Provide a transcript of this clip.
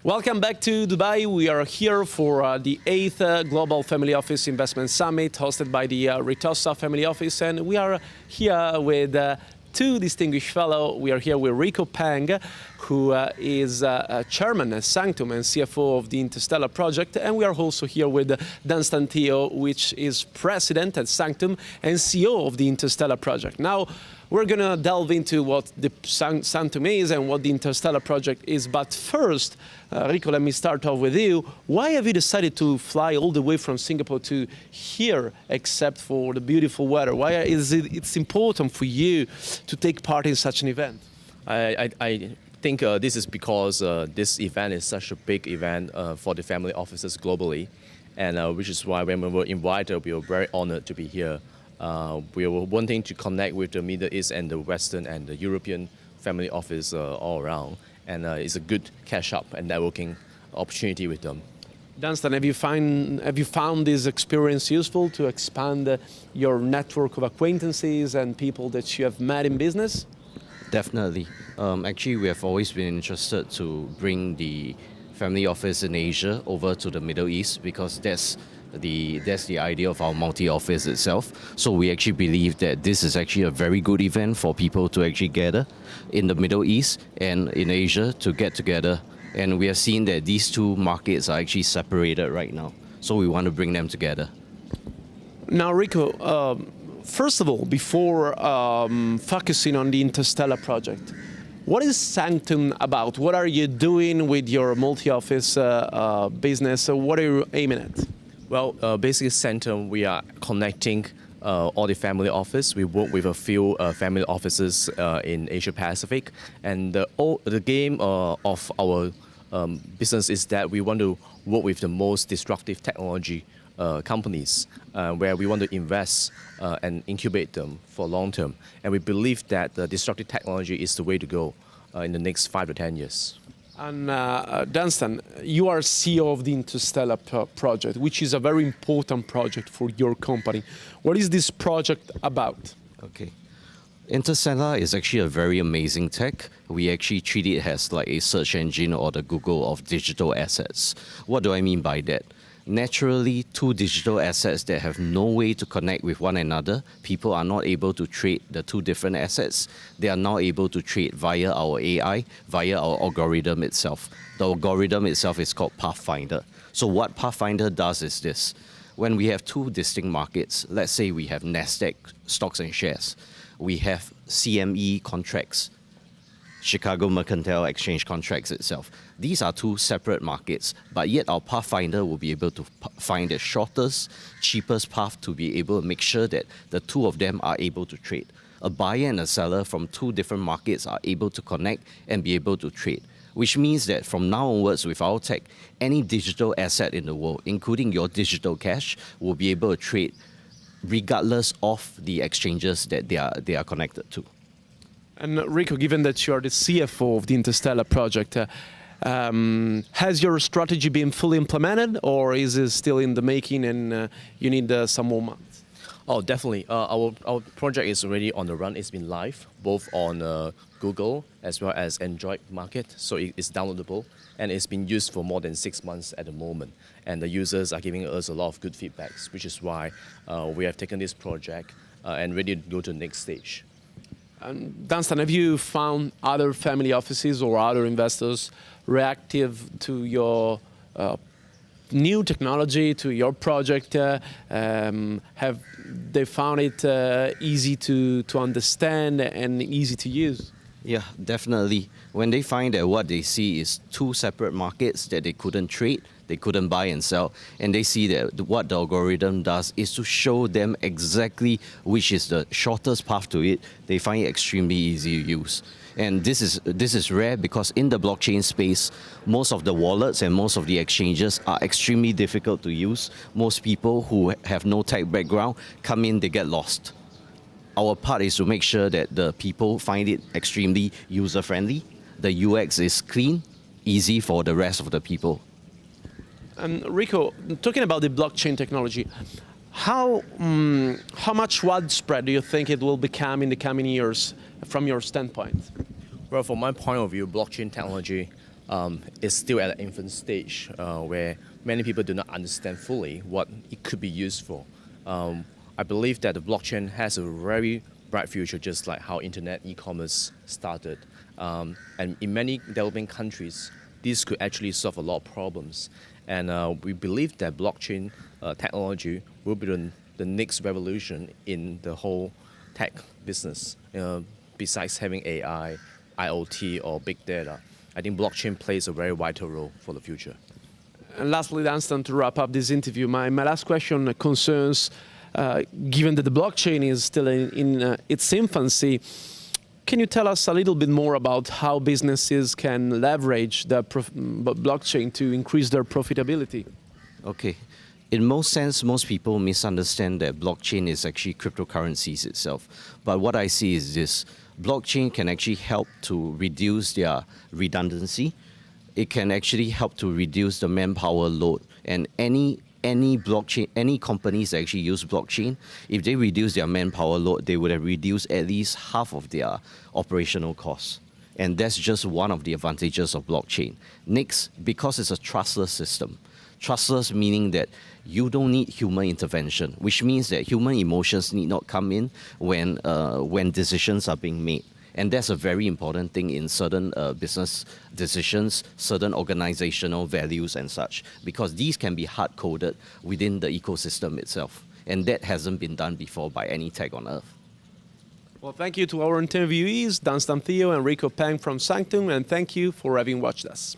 Welcome back to Dubai. We are here for the 8th Global Family Office Investment Summit hosted by the Ritossa Family Office, and we are here with two distinguished fellows. We are here with Rico Pang, who is chairman at Sanctum and CFO of the Interstellar project, and we are also here with Dunstan Theo, which is president at Sanctum and CEO of the Interstellar project. Now, we're going to delve into what the Sanctum is and what the Interstellar project is. But first, Rico, let me start off with you. Why have you decided to fly all the way from Singapore to here, except for the beautiful weather? Why is it's important for you to take part in such an event? I think this is because this event is such a big event for the family offices globally, and which is why when we were invited, we were very honored to be here. We were wanting to connect with the Middle East and the Western and the European family office all around, and it's a good catch-up and networking opportunity with them. Dunstan, have you found this experience useful to expand your network of acquaintances and people that you have met in business? Definitely. Actually, we have always been interested to bring the family office in Asia over to the Middle East because that's the idea of our multi-office itself. So we actually believe that this is actually a very good event for people to actually gather in the Middle East and in Asia to get together. And we have seen that these two markets are actually separated right now. So we want to bring them together. Now, Rico, first of all, before focusing on the Interstellar project, what is Sanctum about? What are you doing with your multi-office business? What are you aiming at? Well, basically, Sanctum, we are connecting all the family office. We work with a few family offices in Asia Pacific, and the game of our business is that we want to work with the most disruptive technology companies, where we want to invest and incubate them for long term. And we believe that the disruptive technology is the way to go in the next 5 to 10 years. And Dunstan, you are CEO of the Interstellar project, which is a very important project for your company. What is this project about? Okay. Interstellar is actually a very amazing tech. We actually treat it as like a search engine or the Google of digital assets. What do I mean by that? Naturally, two digital assets that have no way to connect with one another, people are not able to trade the two different assets. They are now able to trade via our AI, via our algorithm itself. The algorithm itself is called Pathfinder. So what Pathfinder does is this. When we have two distinct markets, let's say we have Nasdaq stocks and shares, we have CME contracts, Chicago Mercantile Exchange contracts itself. These are two separate markets, but yet our Pathfinder will be able to find the shortest, cheapest path to be able to make sure that the two of them are able to trade. A buyer and a seller from two different markets are able to connect and be able to trade, which means that from now onwards with our tech, any digital asset in the world, including your digital cash, will be able to trade regardless of the exchanges that they are connected to. And Rico, given that you are the CFO of the Interstellar project, has your strategy been fully implemented, or is it still in the making and you need some more months? Oh, definitely. Our project is already on the run. It's been live, both on Google as well as Android market. So it's downloadable, and it's been used for more than 6 months at the moment. And the users are giving us a lot of good feedbacks, which is why we have taken this project and ready to go to the next stage. And Dunstan, have you found other family offices or other investors reactive to your new technology, to your project? Have they found it easy to understand and easy to use? Yeah, definitely. When they find that what they see is two separate markets that they couldn't trade, they couldn't buy and sell, and they see that what the algorithm does is to show them exactly which is the shortest path to it, they find it extremely easy to use. And this is rare because in the blockchain space, most of the wallets and most of the exchanges are extremely difficult to use. Most people who have no tech background come in, they get lost. Our part is to make sure that the people find it extremely user-friendly. The UX is clean, easy for the rest of the people. And Rico, talking about the blockchain technology, how much widespread do you think it will become in the coming years from your standpoint? Well, from my point of view, blockchain technology is still at an infant stage where many people do not understand fully what it could be used for. I believe that the blockchain has a very bright future, just like how internet e-commerce started. And in many developing countries, this could actually solve a lot of problems. And we believe that blockchain technology will be the next revolution in the whole tech business. Besides having AI, IoT, or big data, I think blockchain plays a very vital role for the future. And lastly, Dunstan, to wrap up this interview, my last question concerns, given that the blockchain is still in its infancy, can you tell us a little bit more about how businesses can leverage the blockchain to increase their profitability? Okay. In most sense, most people misunderstand that blockchain is actually cryptocurrencies itself. But what I see is this. Blockchain can actually help to reduce their redundancy. It can actually help to reduce the manpower load. And any blockchain, any companies that actually use blockchain, if they reduce their manpower load, they would have reduced at least half of their operational costs. And that's just one of the advantages of blockchain. Next, because it's a trustless system. Trustless meaning that you don't need human intervention, which means that human emotions need not come in when decisions are being made. And that's a very important thing in certain business decisions, certain organizational values and such, because these can be hard-coded within the ecosystem itself. And that hasn't been done before by any tech on Earth. Well, thank you to our interviewees, Dunstan Theo and Rico Peng from Sanctum, and thank you for having watched us.